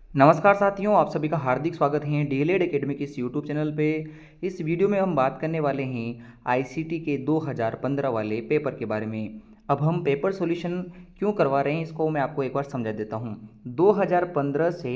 नमस्कार साथियों, आप सभी का हार्दिक स्वागत है डीएलएड एकेडमी के इस यूट्यूब चैनल पे। इस वीडियो में हम बात करने वाले हैं आईसीटी के 2015 वाले पेपर के बारे में। अब हम पेपर सॉल्यूशन क्यों करवा रहे हैं इसको मैं आपको एक बार समझा देता हूँ। 2015 से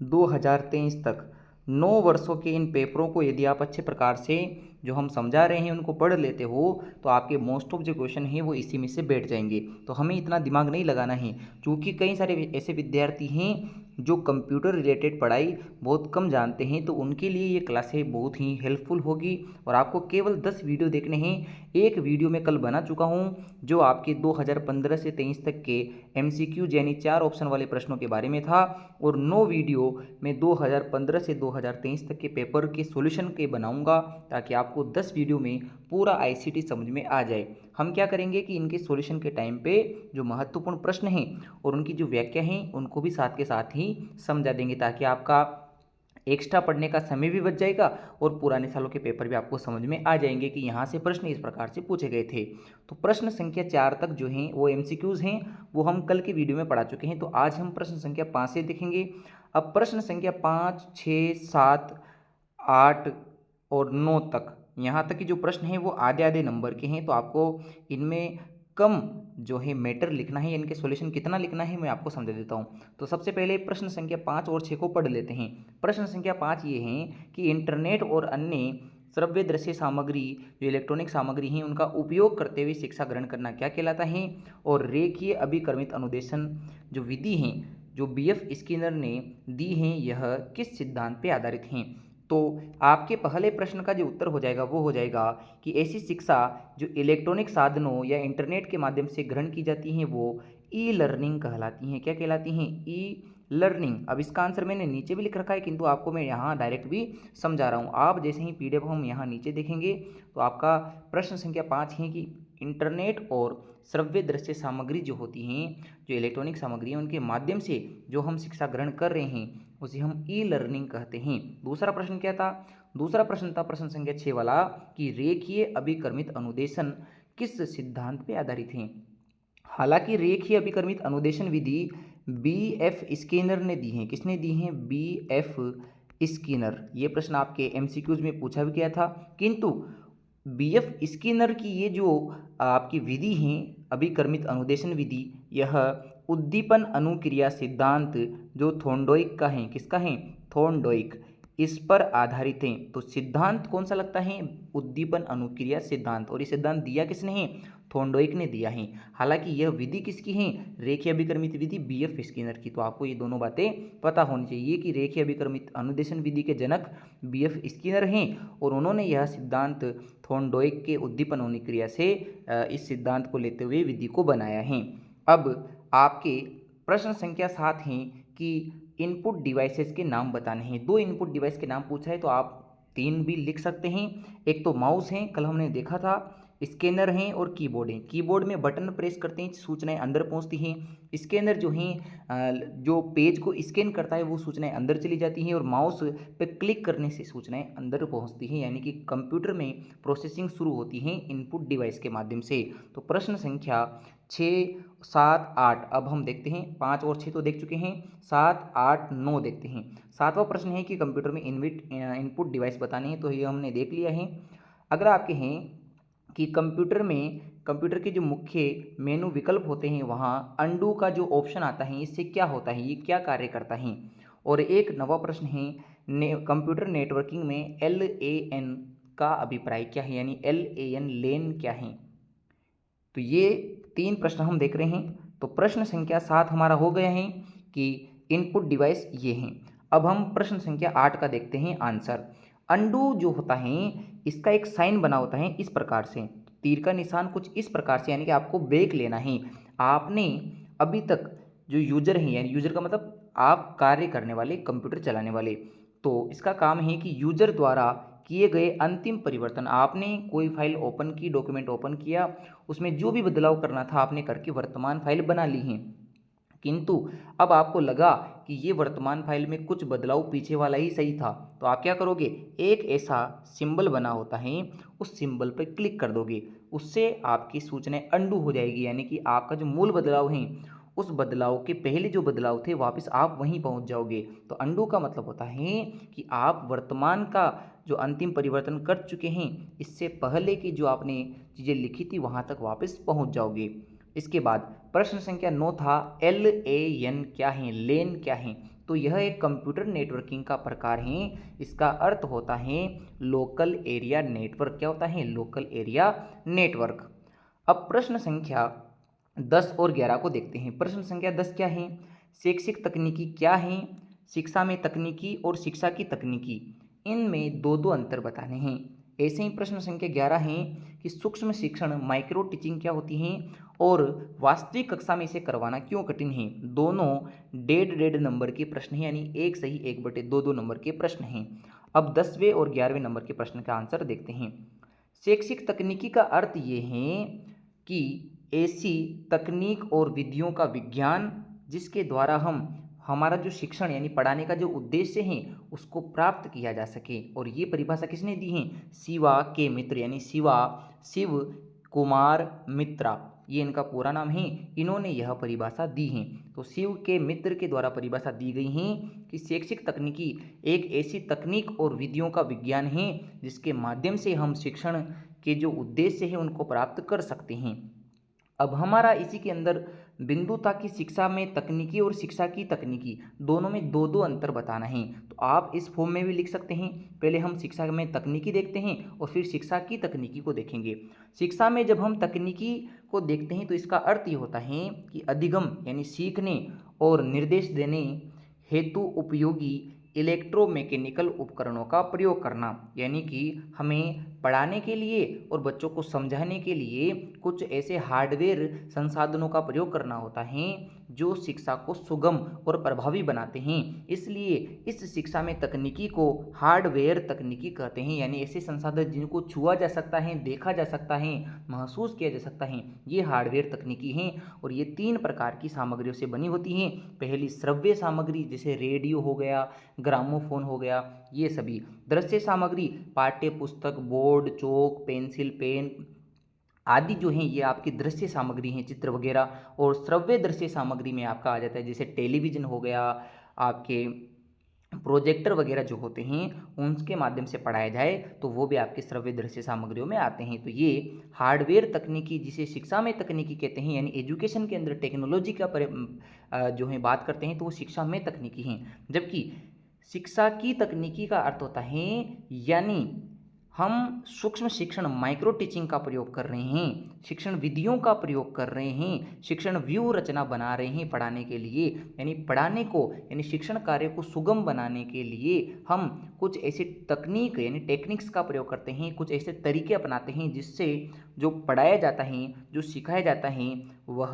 2023 तक 9 वर्षों के इन पेपरों को यदि आप अच्छे प्रकार से जो हम समझा रहे हैं उनको पढ़ लेते हो तो आपके मोस्ट ऑफ जो क्वेश्चन हैं वो इसी में से बैठ जाएंगे। तो हमें इतना दिमाग नहीं लगाना है, क्योंकि कई सारे ऐसे विद्यार्थी हैं जो कंप्यूटर रिलेटेड पढ़ाई बहुत कम जानते हैं, तो उनके लिए ये क्लासें बहुत ही हेल्पफुल होगी। और आपको केवल 10 वीडियो देखने हैं। एक वीडियो मैं कल बना चुका हूँ जो आपके 2015 से 23 तक के एमसीक्यू यानी 4 ऑप्शन वाले प्रश्नों के बारे में था, और 9 वीडियो मैं 2015 से 2023 तक के पेपर के सॉल्यूशन के बनाऊंगा, ताकि आपको 10 वीडियो में पूरा आईसीटी समझ में आ जाए। हम क्या करेंगे कि इनके सॉल्यूशन के टाइम पे जो महत्वपूर्ण प्रश्न हैं और उनकी जो व्याख्या हैं उनको भी साथ के साथ ही समझा देंगे, ताकि आपका एक्स्ट्रा पढ़ने का समय भी बच जाएगा और पुराने सालों के पेपर भी आपको समझ में आ जाएंगे कि यहाँ से प्रश्न इस प्रकार से पूछे गए थे। तो प्रश्न संख्या 4 तक जो हैं वो एमसीक्यूज़ हैं, वो हम कल के वीडियो में पढ़ा चुके हैं। तो आज हम प्रश्न संख्या 5 से देखेंगे। अब प्रश्न संख्या 5, 6, 7, 8 और 9 तक, यहाँ तक कि जो प्रश्न हैं वो आधे आधे नंबर के हैं। तो आपको इनमें कम जो है मैटर लिखना है, इनके सॉल्यूशन कितना लिखना है मैं आपको समझा देता हूँ। तो सबसे पहले प्रश्न संख्या 5 और 6 को पढ़ लेते हैं। प्रश्न संख्या 5 ये हैं कि इंटरनेट और अन्य श्रव्य दृश्य सामग्री जो इलेक्ट्रॉनिक सामग्री हैं उनका उपयोग करते हुए शिक्षा ग्रहण करना क्या कहलाता है। और रेखीय अभिक्रमित अनुदेशन जो विधि हैं जो बीएफ स्किनर ने दी हैं यह किस सिद्धांत पर आधारित हैं। तो आपके पहले प्रश्न का जो उत्तर हो जाएगा वो हो जाएगा कि ऐसी शिक्षा जो इलेक्ट्रॉनिक साधनों या इंटरनेट के माध्यम से ग्रहण की जाती हैं वो ई लर्निंग कहलाती हैं। क्या कहलाती हैं? E learning. अब इसका आंसर मैंने नीचे भी लिख रखा है, किंतु आपको मैं यहाँ डायरेक्ट भी समझा रहा हूँ। आप जैसे ही पीडीएफ हम यहाँ नीचे देखेंगे तो आपका प्रश्न संख्या 5 है कि इंटरनेट और श्रव्य दृश्य सामग्री जो होती हैं जो इलेक्ट्रॉनिक सामग्री है उनके माध्यम से जो हम शिक्षा ग्रहण कर रहे हैं उसे हम ई लर्निंग कहते हैं। दूसरा प्रश्न क्या था? दूसरा प्रश्न था प्रश्न संख्या 6 वाला कि रेखीय अभिक्रमित अनुदेशन किस सिद्धांत पर आधारित हैं। हालांकि रेखीय अभिक्रमित अनुदेशन विधि बीएफ स्किनर ने दी है। किसने दी है? BF Skinner. ये प्रश्न आपके एमसीक्यूज में पूछा भी गया था, किंतु बीएफ स्किनर की ये जो आपकी विधि है अभिक्रमित अनुदेशन विधि, यह उद्दीपन अनुक्रिया सिद्धांत जो थोंडोइक का है, किसका है? थोंडोइक, इस पर आधारित है। तो सिद्धांत कौन सा लगता है? उद्दीपन अनुक्रिया सिद्धांत। और ये सिद्धांत दिया किसने है? थोंडोइक ने दिया है। हालांकि यह विधि किसकी है? रेखीय अभिक्रमित विधि बीएफ स्किनर की। तो आपको ये दोनों बातें पता होनी चाहिए कि रेखीय अभिक्रमित अनुदेशन विधि के जनक बीएफ स्किनर हैं और उन्होंने यह सिद्धांत थोंडोइक के उद्दीपन अनुक्रिया से इस सिद्धांत को लेते हुए विधि को बनाया है। अब आपके प्रश्न संख्या 7 हैं कि इनपुट डिवाइसेस के नाम बताने हैं। 2 इनपुट डिवाइस के नाम पूछा है तो आप 3 भी लिख सकते हैं। एक तो माउस है, कल हमने देखा था, स्कैनर हैं और कीबोर्ड हैं। कीबोर्ड में बटन प्रेस करते हैं सूचनाएं अंदर पहुंचती हैं। स्कैनर जो हैं जो पेज को स्कैन करता है वो सूचनाएं अंदर चली जाती हैं, और माउस पे क्लिक करने से सूचनाएं अंदर पहुंचती हैं, यानी कि कंप्यूटर में प्रोसेसिंग शुरू होती है इनपुट डिवाइस के माध्यम से। तो प्रश्न संख्या 6, 7, 8 अब हम देखते हैं। 5 और 6 तो देख चुके हैं, 7, 8, 9 देखते हैं। 7वां प्रश्न है कि कंप्यूटर में इनपुट डिवाइस बताने हैं, तो ये हमने देख लिया है। अगर आपके हैं कि कंप्यूटर के जो मुख्य मेनू विकल्प होते हैं वहाँ अंडू का जो ऑप्शन आता है इससे क्या होता है, ये क्या कार्य करता है। और एक नवा प्रश्न है कंप्यूटर नेटवर्किंग में LAN का अभिप्राय क्या है, यानी LAN लेन क्या है। तो ये 3 प्रश्न हम देख रहे हैं। तो प्रश्न संख्या 7 हमारा हो गया है कि इनपुट डिवाइस ये हैं। अब हम प्रश्न संख्या 8 का देखते हैं आंसर। अंडू जो होता है इसका एक साइन बना होता है इस प्रकार से, तीर का निशान कुछ इस प्रकार से, यानी कि आपको बैक लेना है। आपने अभी तक जो यूजर हैं, यानी यूजर का मतलब आप कार्य करने वाले, कंप्यूटर चलाने वाले, तो इसका काम है कि यूजर द्वारा किए गए अंतिम परिवर्तन, आपने कोई फाइल ओपन की, डॉक्यूमेंट ओपन किया, उसमें जो भी बदलाव करना था आपने करके वर्तमान फाइल बना ली है, किंतु अब आपको लगा कि ये वर्तमान फाइल में कुछ बदलाव पीछे वाला ही सही था, तो आप क्या करोगे? एक ऐसा सिंबल बना होता है, उस सिंबल पर क्लिक कर दोगे, उससे आपकी सूचनाएं अंडू हो जाएगी, यानी कि आपका जो मूल बदलाव है उस बदलाव के पहले जो बदलाव थे वापस आप वहीं पहुंच जाओगे। तो अंडू का मतलब होता है कि आप वर्तमान का जो अंतिम परिवर्तन कर चुके हैं, इससे पहले की जो आपने चीज़ें लिखी थी वहां तक वापस पहुंच जाओगे। इसके बाद प्रश्न संख्या 9 था LAN क्या है, लेन क्या है। तो यह एक कंप्यूटर नेटवर्किंग का प्रकार है। इसका अर्थ होता है लोकल एरिया नेटवर्क। क्या होता है? Local area network. अब प्रश्न संख्या 10 और 11 को देखते हैं। प्रश्न संख्या 10 क्या है? शैक्षिक तकनीकी क्या है? शिक्षा में तकनीकी और शिक्षा की तकनीकी, इनमें दो दो अंतर बताने हैं। ऐसे ही प्रश्न संख्या 11 है कि सूक्ष्म शिक्षण माइक्रो टीचिंग क्या होती है और वास्तविक कक्षा में इसे करवाना क्यों कठिन है। दोनों डेढ़ नंबर के प्रश्न हैं, यानी एक सही 1/2 नंबर के प्रश्न हैं। अब 10वें और 11वें नंबर के प्रश्न का आंसर देखते हैं। शैक्षिक तकनीकी का अर्थ ये है कि ऐसी तकनीक और विधियों का विज्ञान जिसके द्वारा हम हमारा जो शिक्षण यानी पढ़ाने का जो उद्देश्य है उसको प्राप्त किया जा सके। और ये परिभाषा किसने दी है? शिवा के मित्र, यानी शिव कुमार मित्रा, ये इनका पूरा नाम है। इन्होंने यह परिभाषा दी है। तो शिव के मित्र के द्वारा परिभाषा दी गई है कि शैक्षिक तकनीकी एक ऐसी तकनीक और विधियों का विज्ञान है जिसके माध्यम से हम शिक्षण के जो उद्देश्य है उनको प्राप्त कर सकते हैं। अब हमारा इसी के अंदर बिंदु था कि शिक्षा में तकनीकी और शिक्षा की तकनीकी दोनों में दो दो अंतर बताना है। तो आप इस फॉर्म में भी लिख सकते हैं। पहले हम शिक्षा में तकनीकी देखते हैं और फिर शिक्षा की तकनीकी को देखेंगे। शिक्षा में जब हम तकनीकी को देखते हैं तो इसका अर्थ ये होता है कि अधिगम यानी सीखने और निर्देश देने हेतु उपयोगी इलेक्ट्रोमैकेनिकल उपकरणों का प्रयोग करना, यानी कि हमें पढ़ाने के लिए और बच्चों को समझाने के लिए कुछ ऐसे हार्डवेयर संसाधनों का प्रयोग करना होता है जो शिक्षा को सुगम और प्रभावी बनाते हैं। इसलिए इस शिक्षा में तकनीकी को हार्डवेयर तकनीकी कहते हैं, यानी ऐसे संसाधन जिनको छुआ जा सकता है, देखा जा सकता है, महसूस किया जा सकता है, ये हार्डवेयर तकनीकी हैं। और ये 3 प्रकार की सामग्रियों से बनी होती हैं। पहली श्रव्य सामग्री जैसे रेडियो हो गया, ग्रामोफोन हो गया, ये सभी। दृश्य सामग्री पाठ्य पुस्तक, बोर्ड, चौक, पेंसिल, पेन आदि जो हैं ये आपकी दृश्य सामग्री हैं, चित्र वगैरह। और श्रव्य दृश्य सामग्री में आपका आ जाता है जैसे टेलीविज़न हो गया, आपके प्रोजेक्टर वगैरह जो होते हैं उनके माध्यम से पढ़ाया जाए तो वो भी आपके श्रव्य दृश्य सामग्रियों में आते हैं। तो ये हार्डवेयर तकनीकी जिसे शिक्षा में तकनीकी कहते हैं, यानी एजुकेशन के अंदर टेक्नोलॉजी का जो है बात करते हैं तो वो शिक्षा में तकनीकी हैं। जबकि शिक्षा की तकनीकी का अर्थ होता है यानी हम सूक्ष्म शिक्षण माइक्रो टीचिंग का प्रयोग कर रहे हैं, शिक्षण विधियों का प्रयोग कर रहे हैं, शिक्षण व्यूह रचना बना रहे हैं पढ़ाने के लिए, यानी पढ़ाने को यानी शिक्षण कार्य को सुगम बनाने के लिए हम कुछ ऐसी तकनीक यानी टेक्निक्स का प्रयोग करते हैं, कुछ ऐसे तरीके अपनाते हैं जिससे जो पढ़ाया जाता है, जो सिखाया जाता है वह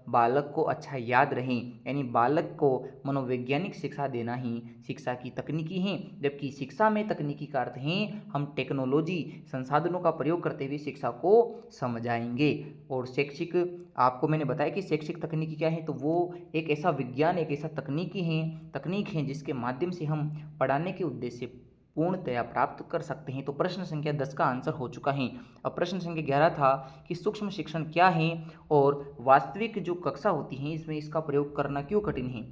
बालक को अच्छा याद रहे, यानी बालक को मनोवैज्ञानिक शिक्षा देना ही शिक्षा की तकनीकी है। जबकि शिक्षा में तकनीकी का अर्थ है हम टेक्नोलॉजी संसाधनों का प्रयोग करते हुए शिक्षा को समझाएंगे। और शैक्षिक आपको मैंने बताया कि शैक्षिक तकनीकी क्या है, तो वो एक ऐसा विज्ञान, एक ऐसा तकनीक है जिसके माध्यम से हम पढ़ाने के उद्देश्य पूर्णतया प्राप्त कर सकते हैं। तो प्रश्न संख्या 10 का आंसर हो चुका है। अब प्रश्न संख्या 11 था कि सूक्ष्म शिक्षण क्या है और वास्तविक जो कक्षा होती है इसमें इसका प्रयोग करना क्यों कठिन है।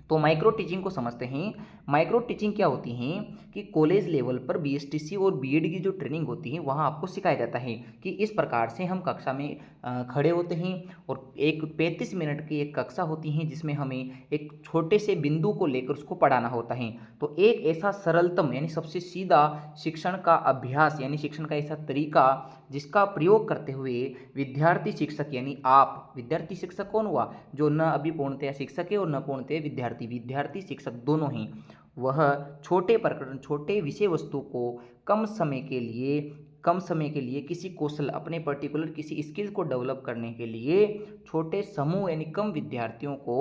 तो माइक्रो टीचिंग को समझते हैं। माइक्रो टीचिंग क्या होती है कि कॉलेज लेवल पर बीएसटीसी और बीएड की जो ट्रेनिंग होती है वहाँ आपको सिखाया जाता है कि इस प्रकार से हम कक्षा में खड़े होते हैं और एक 35 मिनट की एक कक्षा होती है जिसमें हमें एक छोटे से बिंदु को लेकर उसको पढ़ाना होता है। तो एक ऐसा सरलतम यानी सबसे सीधा शिक्षण का अभ्यास यानी शिक्षण का ऐसा तरीका जिसका प्रयोग करते हुए विद्यार्थी शिक्षक यानी आप, विद्यार्थी शिक्षक कौन हुआ? जो न अभी पूर्णतया शिक्षक है और न पूर्णतया विद्यार्थी शिक्षक दोनों हैं, वह छोटे प्रकरण छोटे विषय वस्तु को कम समय के लिए किसी कौशल अपने पर्टिकुलर किसी स्किल को डेवलप करने के लिए छोटे समूह यानी कम विद्यार्थियों को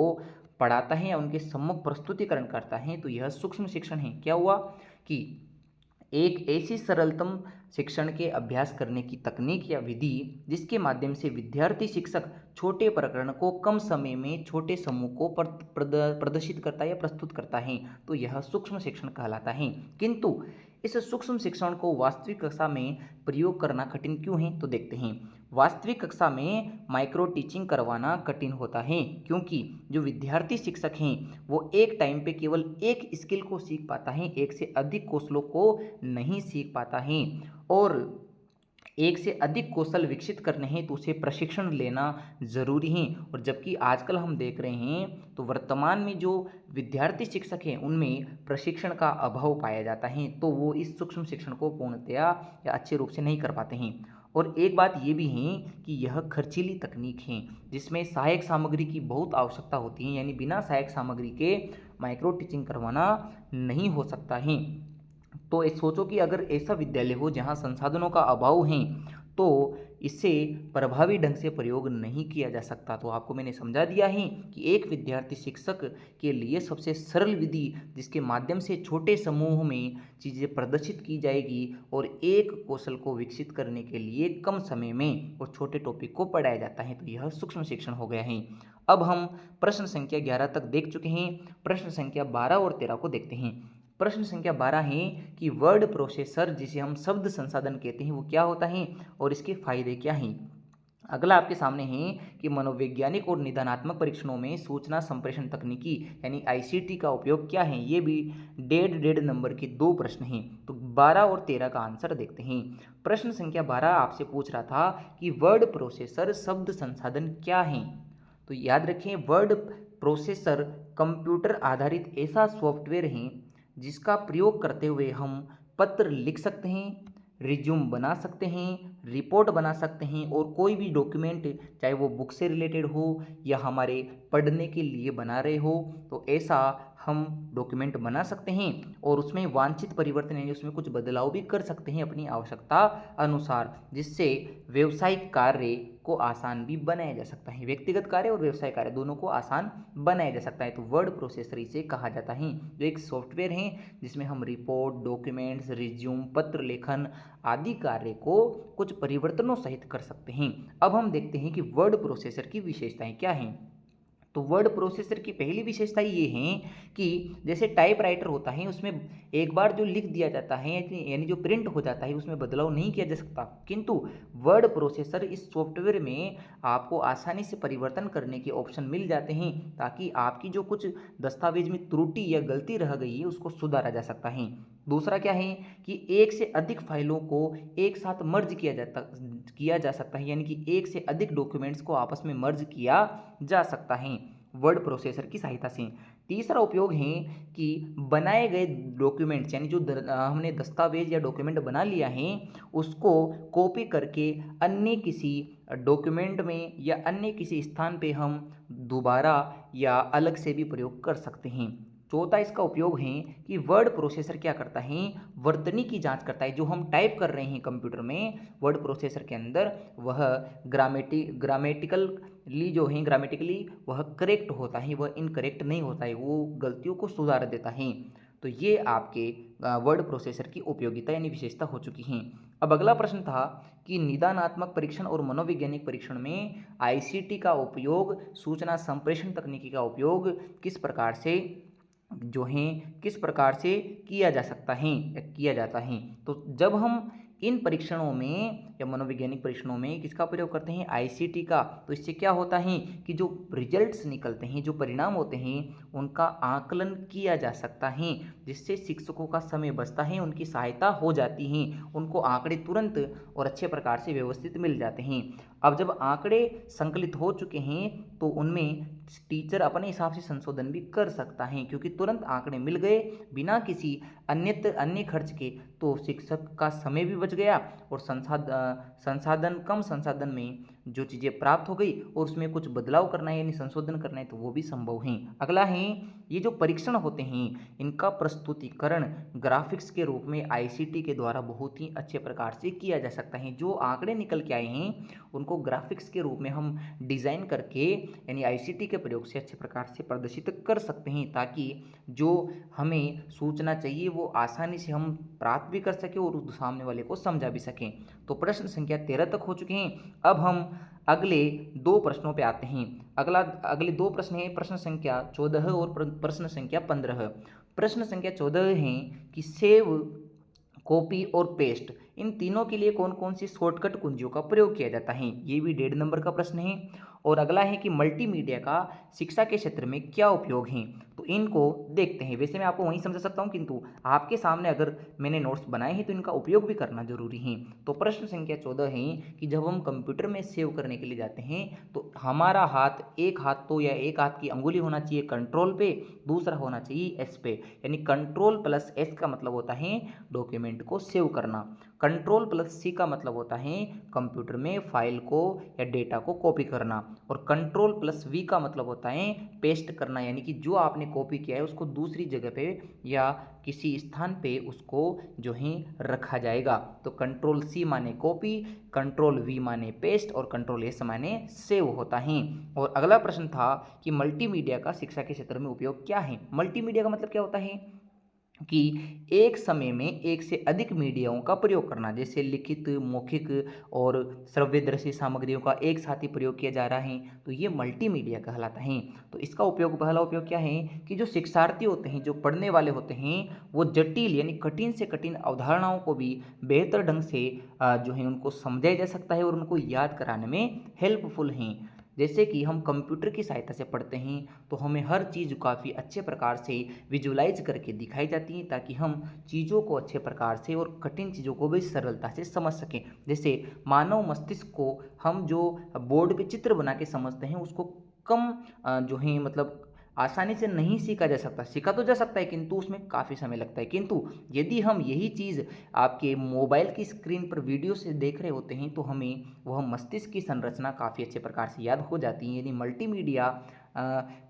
पढ़ाता है या उनके सम्मुख प्रस्तुतिकरण करता है। तो यह सूक्ष्म शिक्षण है। क्या हुआ कि एक ऐसी सरलतम शिक्षण के अभ्यास करने की तकनीक या विधि जिसके माध्यम से विद्यार्थी शिक्षक छोटे प्रकरण को कम समय में छोटे समूह को प्रदर्शित करता है या प्रस्तुत करता है, तो यह सूक्ष्म शिक्षण कहलाता है। किंतु इस सूक्ष्म शिक्षण को वास्तविक कक्षा में प्रयोग करना कठिन क्यों है, तो देखते हैं। वास्तविक कक्षा में माइक्रो टीचिंग करवाना कठिन होता है, क्योंकि जो विद्यार्थी शिक्षक हैं वो एक टाइम पे केवल एक स्किल को सीख पाता है, एक से अधिक कौशलों को नहीं सीख पाता है। और एक से अधिक कौशल विकसित करने हैं तो उसे प्रशिक्षण लेना ज़रूरी है। और जबकि आजकल हम देख रहे हैं तो वर्तमान में जो विद्यार्थी शिक्षक हैं उनमें प्रशिक्षण का अभाव पाया जाता है, तो वो इस सूक्ष्म शिक्षण को पूर्णतया या अच्छे रूप से नहीं कर पाते हैं। और एक बात ये भी है कि यह खर्चीली तकनीक है, जिसमें सहायक सामग्री की बहुत आवश्यकता होती है, यानी बिना सहायक सामग्री के माइक्रो टीचिंग करवाना नहीं हो सकता है। तो ये सोचो कि अगर ऐसा विद्यालय हो जहाँ संसाधनों का अभाव है तो इससे प्रभावी ढंग से प्रयोग नहीं किया जा सकता। तो आपको मैंने समझा दिया है कि एक विद्यार्थी शिक्षक के लिए सबसे सरल विधि जिसके माध्यम से छोटे समूह में चीज़ें प्रदर्शित की जाएगी और एक कौशल को विकसित करने के लिए कम समय में और छोटे टॉपिक को पढ़ाया जाता है, तो यह सूक्ष्म शिक्षण हो गया है। अब हम प्रश्न संख्या 11 तक देख चुके हैं। प्रश्न संख्या 12 और 13 को देखते हैं। प्रश्न संख्या 12 है कि वर्ड प्रोसेसर जिसे हम शब्द संसाधन कहते हैं वो क्या होता है और इसके फायदे क्या हैं। अगला आपके सामने है कि मनोवैज्ञानिक और निदानात्मक परीक्षणों में सूचना संप्रेषण तकनीकी यानी आईसीटी का उपयोग क्या है। ये भी डेढ़ नंबर के दो प्रश्न हैं। तो 12 और 13 का आंसर देखते हैं। प्रश्न संख्या 12 आपसे पूछ रहा था कि वर्ड प्रोसेसर शब्द संसाधन क्या है। तो याद रखें, वर्ड प्रोसेसर कंप्यूटर आधारित ऐसा सॉफ्टवेयर है जिसका प्रयोग करते हुए हम पत्र लिख सकते हैं, रिज्यूम बना सकते हैं, रिपोर्ट बना सकते हैं और कोई भी डॉक्यूमेंट, चाहे वो बुक से रिलेटेड हो या हमारे पढ़ने के लिए बना रहे हो, तो ऐसा हम डॉक्यूमेंट बना सकते हैं और उसमें वांछित परिवर्तन यानी उसमें कुछ बदलाव भी कर सकते हैं अपनी आवश्यकता अनुसार, जिससे व्यवसायिक कार्य को आसान भी बनाया जा सकता है। व्यक्तिगत कार्य और व्यवसाय कार्य दोनों को आसान बनाया जा सकता है। तो वर्ड प्रोसेसर इसे कहा जाता है, जो एक सॉफ्टवेयर है जिसमें हम रिपोर्ट, डॉक्यूमेंट्स, रिज्यूम, पत्र लेखन आदि कार्य को कुछ परिवर्तनों सहित कर सकते हैं। अब हम देखते हैं कि वर्ड प्रोसेसर की विशेषताएं क्या हैं। तो वर्ड प्रोसेसर की पहली विशेषता ये है कि जैसे टाइपराइटर होता है उसमें एक बार जो लिख दिया जाता है यानी जो प्रिंट हो जाता है उसमें बदलाव नहीं किया जा सकता, किंतु वर्ड प्रोसेसर इस सॉफ्टवेयर में आपको आसानी से परिवर्तन करने के ऑप्शन मिल जाते हैं, ताकि आपकी जो कुछ दस्तावेज में त्रुटि या गलती रह गई है उसको सुधारा जा सकता है। दूसरा क्या है कि एक से अधिक फाइलों को एक साथ मर्ज किया जा सकता है, यानी कि एक से अधिक डॉक्यूमेंट्स को आपस में मर्ज किया जा सकता है वर्ड प्रोसेसर की सहायता से। तीसरा उपयोग है कि बनाए गए डॉक्यूमेंट्स यानी जो हमने दस्तावेज या डॉक्यूमेंट बना लिया है उसको कॉपी करके अन्य किसी डॉक्यूमेंट में या अन्य किसी स्थान पे हम दोबारा या अलग से भी प्रयोग कर सकते हैं। चौथा इसका उपयोग है कि वर्ड प्रोसेसर क्या करता है, वर्तनी की जांच करता है। जो हम टाइप कर रहे हैं कंप्यूटर में वर्ड प्रोसेसर के अंदर, वह ग्रामेटिकली वह करेक्ट होता है, वह इनकरेक्ट नहीं होता है, वो गलतियों को सुधार देता है। तो ये आपके वर्ड प्रोसेसर की उपयोगिता यानी विशेषता हो चुकी हैं। अब अगला प्रश्न था कि निदानात्मक परीक्षण और मनोवैज्ञानिक परीक्षण में आईसीटी का उपयोग, सूचना संप्रेषण तकनीकी का उपयोग किस प्रकार से किस प्रकार से किया जा सकता है या किया जाता है। तो जब हम इन परीक्षणों में या मनोवैज्ञानिक परीक्षणों में किसका प्रयोग करते हैं, आईसीटी का, तो इससे क्या होता है कि जो रिजल्ट्स निकलते हैं, जो परिणाम होते हैं, उनका आकलन किया जा सकता है, जिससे शिक्षकों का समय बचता है, उनकी सहायता हो जाती है, उनको आंकड़े तुरंत और अच्छे प्रकार से व्यवस्थित मिल जाते हैं। अब जब आंकड़े संकलित हो चुके हैं तो उनमें टीचर अपने हिसाब से संशोधन भी कर सकता है, क्योंकि तुरंत आंकड़े मिल गए बिना किसी अन्य खर्च के, तो शिक्षक का समय भी बच गया और कम संसाधन में जो चीज़ें प्राप्त हो गई और उसमें कुछ बदलाव करना है यानी संशोधन करना है तो वो भी संभव है। अगला है ये जो परीक्षण होते हैं इनका प्रस्तुतिकरण ग्राफिक्स के रूप में आईसीटी के द्वारा बहुत ही अच्छे प्रकार से किया जा सकता है। जो आंकड़े निकल के आए हैं उनको ग्राफिक्स के रूप में हम डिज़ाइन करके यानी आईसीटी के प्रयोग से अच्छे प्रकार से प्रदर्शित कर सकते हैं, ताकि जो हमें सूचना चाहिए वो आसानी से हम प्राप्त भी कर सकें और उस सामने वाले को समझा भी सकें। तो प्रश्न संख्या 13 तक हो चुके हैं। अब हम अगले दो प्रश्नों पे आते हैं। अगले दो प्रश्न हैं प्रश्न संख्या 14 और प्रश्न संख्या 15। प्रश्न संख्या 14 है कि सेव कॉपी और पेस्ट, इन तीनों के लिए कौन कौन सी शॉर्टकट कुंजियों का प्रयोग किया जाता है, ये भी 1.5 नंबर का प्रश्न है। और अगला है कि मल्टीमीडिया का शिक्षा के क्षेत्र में क्या उपयोग हैं, तो इनको देखते हैं। वैसे मैं आपको वहीं समझा सकता हूँ, किंतु आपके सामने अगर मैंने नोट्स बनाए हैं तो इनका उपयोग भी करना जरूरी है। तो प्रश्न संख्या 14 है कि जब हम कंप्यूटर में सेव करने के लिए जाते हैं तो हमारा हाथ, एक हाथ तो या एक हाथ की अंगुली होना चाहिए कंट्रोल पे, दूसरा होना चाहिए एस पे, यानी कंट्रोल प्लस एस का मतलब होता है डॉक्यूमेंट को सेव करना, कंट्रोल प्लस सी का मतलब होता है कंप्यूटर में फाइल को या डेटा को कॉपी करना, और कंट्रोल प्लस वी का मतलब होता है पेस्ट करना, यानी कि जो आपने कॉपी किया है उसको दूसरी जगह पे या किसी स्थान पे उसको जो है रखा जाएगा। तो कंट्रोल सी माने कॉपी, कंट्रोल वी माने पेस्ट और कंट्रोल एस माने सेव होता है। और अगला प्रश्न था कि मल्टीमीडिया का शिक्षा के क्षेत्र में उपयोग क्या है। मल्टीमीडिया का मतलब क्या होता है कि एक समय में एक से अधिक मीडियाओं का प्रयोग करना, जैसे लिखित, मौखिक और श्रव्य दृश्य सामग्रियों का एक साथ ही प्रयोग किया जा रहा है, तो ये मल्टीमीडिया कहलाता है। तो इसका उपयोग, पहला उपयोग क्या है कि जो शिक्षार्थी होते हैं, जो पढ़ने वाले होते हैं, वो जटिल यानी कठिन से कठिन अवधारणाओं को भी बेहतर ढंग से जो है उनको समझाया जा सकता है और उनको याद कराने में हेल्पफुल हैं। जैसे कि हम कंप्यूटर की सहायता से पढ़ते हैं तो हमें हर चीज़ काफ़ी अच्छे प्रकार से विजुलाइज करके दिखाई जाती है, ताकि हम चीज़ों को अच्छे प्रकार से और कठिन चीज़ों को भी सरलता से समझ सकें। जैसे मानव मस्तिष्क को हम जो बोर्ड पे चित्र बना के समझते हैं उसको कम जो है मतलब आसानी से नहीं सीखा जा सकता, सीखा तो जा सकता है किंतु उसमें काफ़ी समय लगता है। किंतु यदि हम यही चीज़ आपके मोबाइल की स्क्रीन पर वीडियो से देख रहे होते हैं तो हमें वह मस्तिष्क की संरचना काफ़ी अच्छे प्रकार से याद हो जाती है। यानी मल्टीमीडिया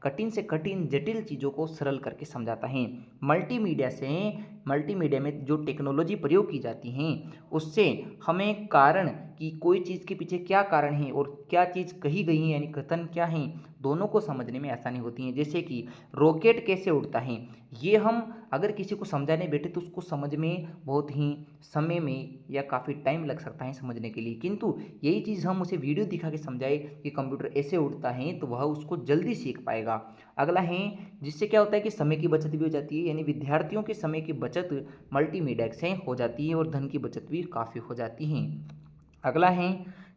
कठिन से कठिन जटिल चीज़ों को सरल करके समझाता है। मल्टीमीडिया से, मल्टीमीडिया में जो टेक्नोलॉजी प्रयोग की जाती हैं उससे हमें कारण कि कोई चीज़ के पीछे क्या कारण है और क्या चीज़ कही गई है यानी कथन क्या है, दोनों को समझने में आसानी होती है। जैसे कि रॉकेट कैसे उड़ता है, ये हम अगर किसी को समझाने बैठे तो उसको समझ में बहुत ही समय में या काफ़ी टाइम लग सकता है समझने के लिए, किंतु यही चीज़ हम उसे वीडियो दिखा के समझाए कि कंप्यूटर ऐसे उड़ता है तो वह उसको जल्दी सीख पाएगा। अगला है जिससे क्या होता है कि समय की बचत भी हो जाती है, यानी विद्यार्थियों के समय की बचत मल्टीमीडिया से हो जाती है और धन की बचत भी काफ़ी हो जाती है। अगला है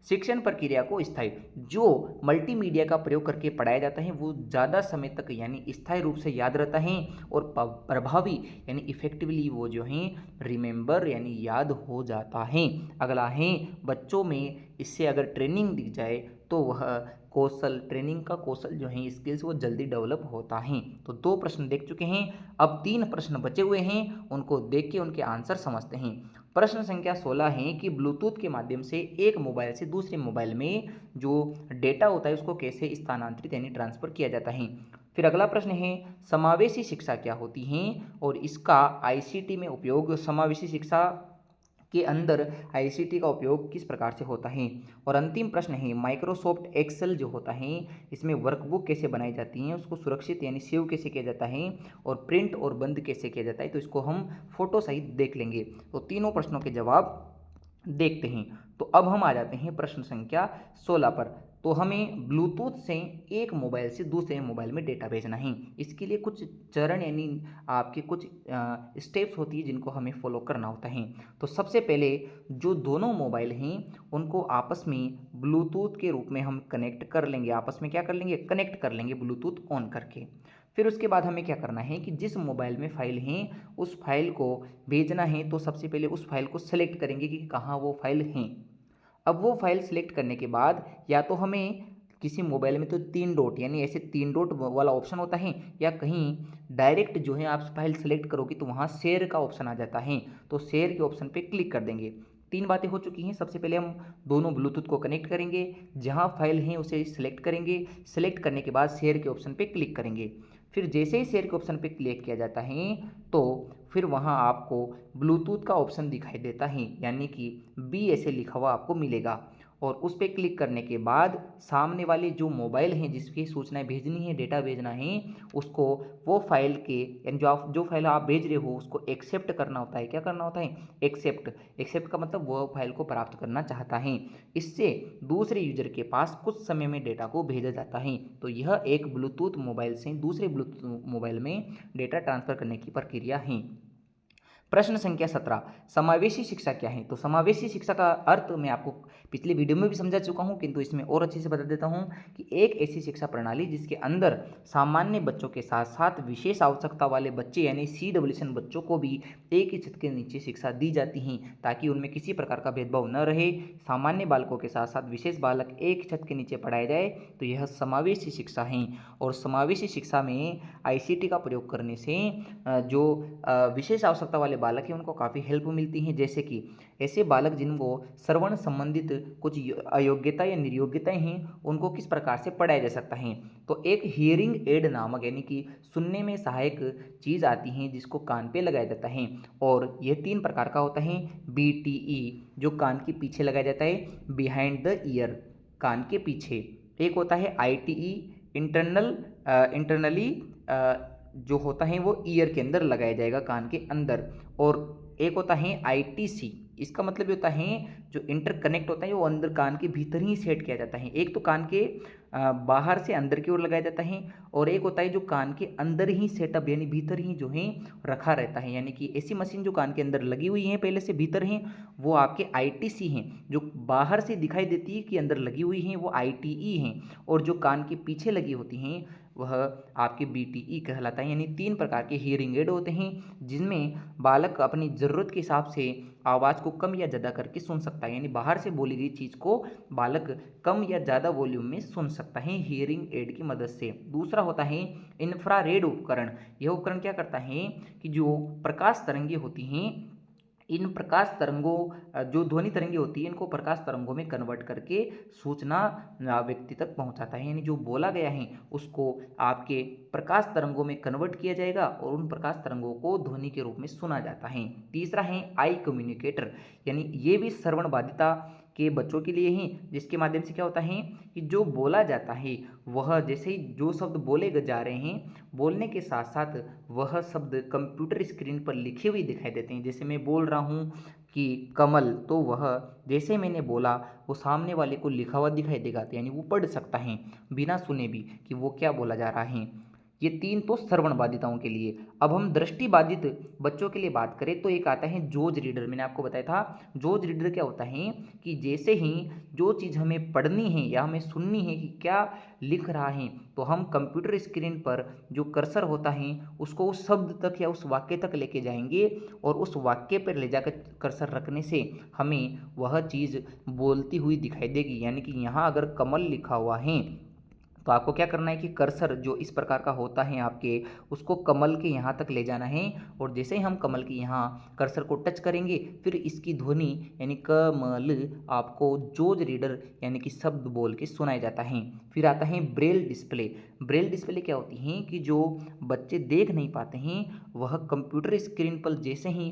शिक्षण प्रक्रिया को स्थायी, जो मल्टीमीडिया का प्रयोग करके पढ़ाया जाता है वो ज़्यादा समय तक यानी स्थायी रूप से याद रहता है और प्रभावी यानी इफेक्टिवली वो जो है रिमेंबर यानी याद हो जाता है। अगला है बच्चों में इससे अगर ट्रेनिंग दी जाए तो वह कौशल, ट्रेनिंग का कौशल जो है स्किल्स वो जल्दी डेवलप होता है। तो 2 प्रश्न देख चुके हैं, अब 3 प्रश्न बचे हुए हैं, उनको देख के उनके आंसर समझते हैं। प्रश्न संख्या 16 है कि ब्लूटूथ के माध्यम से एक मोबाइल से दूसरे मोबाइल में जो डेटा होता है उसको कैसे स्थानांतरित यानी ट्रांसफ़र किया जाता है। फिर अगला प्रश्न है समावेशी शिक्षा क्या होती है और इसका आईसीटी में उपयोग, समावेशी शिक्षा के अंदर आईसीटी का उपयोग किस प्रकार से होता है। और अंतिम प्रश्न है माइक्रोसॉफ्ट एक्सेल जो होता है इसमें वर्कबुक कैसे बनाई जाती हैं, उसको सुरक्षित यानी सेव कैसे किया जाता है और प्रिंट और बंद कैसे किया जाता है, तो इसको हम फोटो सहित देख लेंगे। तो तीनों प्रश्नों के जवाब देखते हैं। तो अब हम आ जाते हैं प्रश्न संख्या 16 पर। तो हमें ब्लूटूथ से एक मोबाइल से दूसरे मोबाइल में डेटा भेजना है, इसके लिए कुछ चरण यानी आपके कुछ स्टेप्स होती है जिनको हमें फॉलो करना होता है। तो सबसे पहले जो दोनों मोबाइल हैं उनको आपस में ब्लूटूथ के रूप में हम कनेक्ट कर लेंगे, आपस में क्या कर लेंगे, कनेक्ट कर लेंगे ब्लूटूथ ऑन करके। फिर उसके बाद हमें क्या करना है कि जिस मोबाइल में फ़ाइल है उस फाइल को भेजना है, तो सबसे पहले उस फाइल को सेलेक्ट करेंगे कि कहाँ वो फाइल है। अब वो फाइल सेलेक्ट करने के बाद या तो हमें किसी मोबाइल में तो 3 डॉट यानी ऐसे 3 डॉट वाला ऑप्शन होता है, या कहीं डायरेक्ट जो है आप फाइल सेलेक्ट करोगे तो वहाँ शेयर का ऑप्शन आ जाता है, तो शेयर के ऑप्शन पे क्लिक कर देंगे। 3 बातें हो चुकी हैं। सबसे पहले हम दोनों ब्लूटूथ को कनेक्ट करेंगे, जहाँ फाइल है उसे सिलेक्ट करेंगे, सेलेक्ट करने के बाद शेयर के ऑप्शन पे क्लिक करेंगे। फिर जैसे ही शेयर के ऑप्शन पे क्लिक किया जाता है तो फिर वहाँ आपको ब्लूटूथ का ऑप्शन दिखाई देता है, यानी कि बी ऐसे लिखा हुआ आपको मिलेगा, और उस पर क्लिक करने के बाद सामने वाले जो मोबाइल हैं जिसकी सूचनाएं भेजनी है, डेटा भेजना है, उसको वो फाइल के यानी जो फाइल आप भेज रहे हो उसको एक्सेप्ट करना होता है। क्या करना होता है, एक्सेप्ट। एक्सेप्ट का मतलब वो फाइल को प्राप्त करना चाहता है। इससे दूसरे यूजर के पास कुछ समय में डेटा को भेजा जाता है। तो यह एक ब्लूटूथ मोबाइल से दूसरे ब्लूटूथ मोबाइल में डेटा ट्रांसफ़र करने की प्रक्रिया है। प्रश्न संख्या 17, समावेशी शिक्षा क्या है? तो समावेशी शिक्षा का अर्थ मैं आपको पिछले वीडियो में भी समझा चुका हूँ, किंतु इसमें और अच्छे से बता देता हूँ कि एक ऐसी शिक्षा प्रणाली जिसके अंदर सामान्य बच्चों के साथ साथ विशेष आवश्यकता वाले बच्चे यानी CWSN बच्चों को भी एक ही छत के नीचे शिक्षा दी जाती हैं, ताकि उनमें किसी प्रकार का भेदभाव न रहे। सामान्य बालकों के साथ साथ विशेष बालक एक छत के नीचे पढ़ाए जाए, तो यह समावेशी शिक्षा है। और समावेशी शिक्षा में ICT का प्रयोग करने से जो विशेष आवश्यकता वाले बालक हैं उनको काफ़ी हेल्प मिलती है। जैसे कि ऐसे बालक जिनको श्रवण संबंधित कुछ अयोग्यता या निर्योग्यताएं हैं, उनको किस प्रकार से पढ़ाया जा सकता है। तो एक हियरिंग एड नामक यानी कि सुनने में सहायक चीज़ आती है जिसको कान पे लगाया जाता है, और यह 3 प्रकार का होता है। BTE जो कान के पीछे लगाया जाता है, बिहाइंड द ईयर कान के पीछे। एक होता है ITE इंटरनली जो होता है वो ईयर के अंदर लगाया जाएगा, कान के अंदर। और एक होता है ITC, इसका मतलब ये होता है जो इंटरकनेक्ट होता है वो अंदर कान के भीतर ही सेट किया जाता है। एक तो कान के बाहर से अंदर की ओर लगाया जाता है, और एक होता है जो कान के अंदर ही सेटअप यानी भीतर ही जो है रखा रहता है। यानी कि ऐसी मशीन जो कान के अंदर लगी हुई है पहले से भीतर हैं, वो आपके ITC हैं। जो बाहर से दिखाई देती है कि अंदर लगी हुई हैं वो ITE हैं, और जो कान के पीछे लगी होती हैं वह आपके BTE कहलाता है। यानी 3 प्रकार के हियरिंग एड होते हैं जिनमें बालक अपनी ज़रूरत के हिसाब से आवाज़ को कम या ज़्यादा करके सुन सकता है। यानी बाहर से बोली गई चीज़ को बालक कम या ज़्यादा वॉल्यूम में सुन सकता है हियरिंग एड की मदद से। दूसरा होता है इंफ्रारेड उपकरण। यह उपकरण क्या करता है कि जो प्रकाश तरंगे होती हैं, इन प्रकाश तरंगों जो ध्वनि तरंगे होती है इनको प्रकाश तरंगों में कन्वर्ट करके सूचना व्यक्ति तक पहुंचाता है। यानी जो बोला गया है उसको आपके प्रकाश तरंगों में कन्वर्ट किया जाएगा और उन प्रकाश तरंगों को ध्वनि के रूप में सुना जाता है। तीसरा है आई कम्युनिकेटर, यानी ये भी श्रवण बाधिता के बच्चों के लिए ही, जिसके माध्यम से क्या होता है कि जो बोला जाता है वह जैसे ही जो शब्द बोले जा रहे हैं, बोलने के साथ साथ वह शब्द कंप्यूटर स्क्रीन पर लिखे हुए दिखाई देते हैं। जैसे मैं बोल रहा हूँ कि कमल, तो वह जैसे मैंने बोला वो सामने वाले को लिखा हुआ दिखाई देगा, तो यानी वो पढ़ सकता है बिना सुने भी कि वो क्या बोला जा रहा है। ये 3 तो श्रवण बाधिताओं के लिए। अब हम दृष्टि बाधित बच्चों के लिए बात करें तो एक आता है जोज रीडर। मैंने आपको बताया था जोज रीडर क्या होता है कि जैसे ही जो चीज़ हमें पढ़नी है या हमें सुननी है कि क्या लिख रहा है, तो हम कंप्यूटर स्क्रीन पर जो कर्सर होता है उसको उस शब्द तक या उस वाक्य तक लेके जाएंगे, और उस वाक्य पर ले जाकर कर्सर रखने से हमें वह चीज़ बोलती हुई दिखाई देगी। यानी कि यहाँ अगर कमल लिखा हुआ है तो आपको क्या करना है कि कर्सर जो इस प्रकार का होता है आपके, उसको कमल के यहाँ तक ले जाना है, और जैसे ही हम कमल के यहाँ कर्सर को टच करेंगे फिर इसकी ध्वनि यानी कमल आपको जोज रीडर यानी कि शब्द बोल के सुनाया जाता है। फिर आता है ब्रेल डिस्प्ले। ब्रेल डिस्प्ले क्या होती हैं कि जो बच्चे देख नहीं पाते हैं वह कंप्यूटर स्क्रीन पर जैसे ही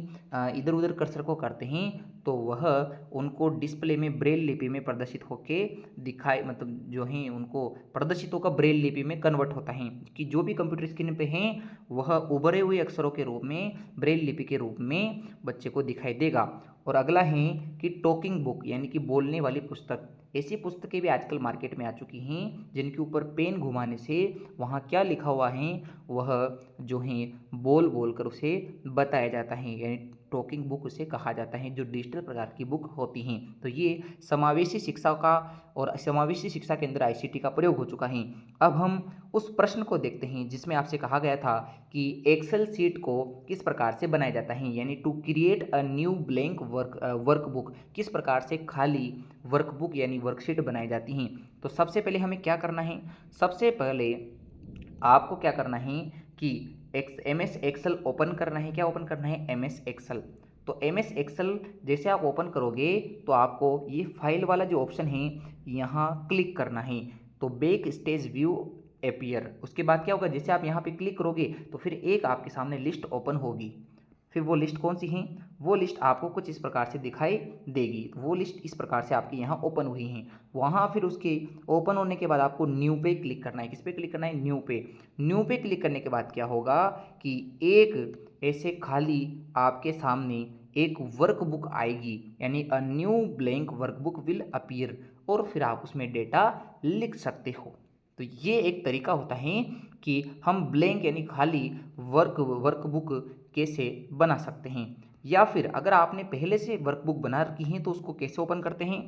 इधर उधर कर्सर को करते हैं तो वह उनको डिस्प्ले में ब्रेल लिपि में प्रदर्शित होके दिखाई, मतलब जो है उनको प्रदर्शित होकर ब्रेल लिपि में कन्वर्ट होता है कि जो भी कंप्यूटर स्क्रीन पे हैं वह उभरे हुए अक्षरों के रूप में ब्रेल लिपि के रूप में बच्चे को दिखाई देगा। और अगला है कि टॉकिंग बुक यानी कि बोलने वाली पुस्तक। ऐसी पुस्तकें भी आजकल मार्केट में आ चुकी हैं जिनके ऊपर पेन घुमाने से वहाँ क्या लिखा हुआ है वह जो है बोल बोल कर उसे बताया जाता है, यानी टॉकिंग बुक उसे कहा जाता है, जो डिजिटल प्रकार की बुक होती हैं। तो ये समावेशी शिक्षा का और समावेशी शिक्षा के अंदर ICT का प्रयोग हो चुका है। अब हम उस प्रश्न को देखते हैं जिसमें आपसे कहा गया था कि एक्सेल सीट को किस प्रकार से बनाया जाता है, यानी to create a new blank workbook, किस प्रकार से खाली वर्कबुक यानी वर्कशीट बनाई जाती हैं। तो सबसे पहले हमें क्या करना है, सबसे पहले आपको क्या करना है कि MS एक्सेल ओपन करना है। क्या ओपन करना है? MS Excel. तो MS एक्सेल जैसे आप ओपन करोगे तो आपको ये फाइल वाला जो ऑप्शन है यहाँ क्लिक करना है, तो बैक स्टेज व्यू अपीयर। उसके बाद क्या होगा, जैसे आप यहाँ पे क्लिक करोगे तो फिर एक आपके सामने लिस्ट ओपन होगी। फिर वो लिस्ट कौन सी है, वो लिस्ट आपको कुछ इस प्रकार से दिखाई देगी। तो वो लिस्ट इस प्रकार से आपकी यहाँ ओपन हुई हैं। वहाँ फिर उसके ओपन होने के बाद आपको न्यू पे क्लिक करना है। किस पे क्लिक करना है? न्यू पे। न्यू पे क्लिक करने के बाद क्या होगा कि एक ऐसे खाली आपके सामने एक वर्कबुक आएगी, यानी अ new blank workbook will appear, और फिर आप उसमें डेटा लिख सकते हो। तो ये एक तरीका होता है कि हम ब्लैंक यानी खाली वर्कबुक कैसे बना सकते हैं। या फिर अगर आपने पहले से वर्कबुक बना रखी है तो उसको कैसे ओपन करते हैं,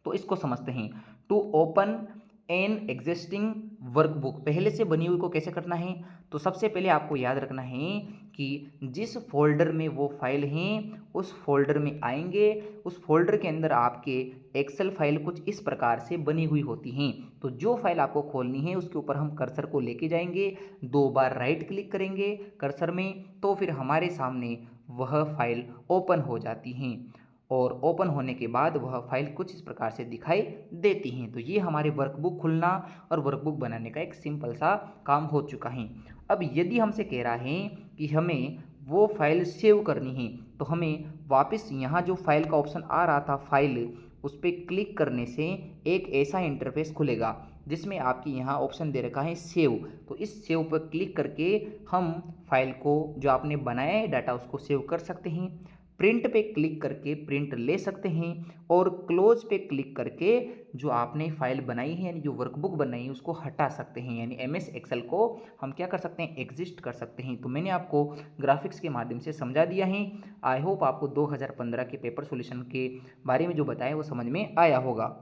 तो इसको समझते हैं। To open an existing workbook, पहले से बनी हुई को कैसे करना है, तो सबसे पहले आपको याद रखना है कि जिस फोल्डर में वो फाइल हैं उस फोल्डर में आएंगे। उस फोल्डर के अंदर आपके एक्सेल फाइल कुछ इस प्रकार से बनी हुई होती हैं। तो जो फाइल आपको खोलनी है उसके ऊपर हम कर्सर को लेके जाएंगे, 2 बार राइट क्लिक करेंगे कर्सर में, तो फिर हमारे सामने वह फाइल ओपन हो जाती हैं। और ओपन होने के बाद वह फाइल कुछ इस प्रकार से दिखाई देती हैं। तो ये हमारे वर्कबुक खुलना और वर्कबुक बनाने का एक सिंपल सा काम हो चुका है। अब यदि हमसे कह रहा है कि हमें वो फाइल सेव करनी है, तो हमें वापस यहाँ जो फाइल का ऑप्शन आ रहा था फाइल, उस पर क्लिक करने से एक ऐसा इंटरफेस खुलेगा जिसमें आपकी यहाँ ऑप्शन दे रखा है सेव। तो इस सेव पर क्लिक करके हम फाइल को जो आपने बनाया है डाटा उसको सेव कर सकते हैं। प्रिंट पे क्लिक करके प्रिंट ले सकते हैं और क्लोज पे क्लिक करके जो आपने फाइल बनाई है यानी जो वर्कबुक बनाई है उसको हटा सकते हैं। यानी एमएस एक्सेल को हम क्या कर सकते हैं, एग्जिस्ट कर सकते हैं। तो मैंने आपको ग्राफिक्स के माध्यम से समझा दिया है। आई होप आपको 2015 के पेपर सॉल्यूशन के बारे में जो बताया वो समझ में आया होगा।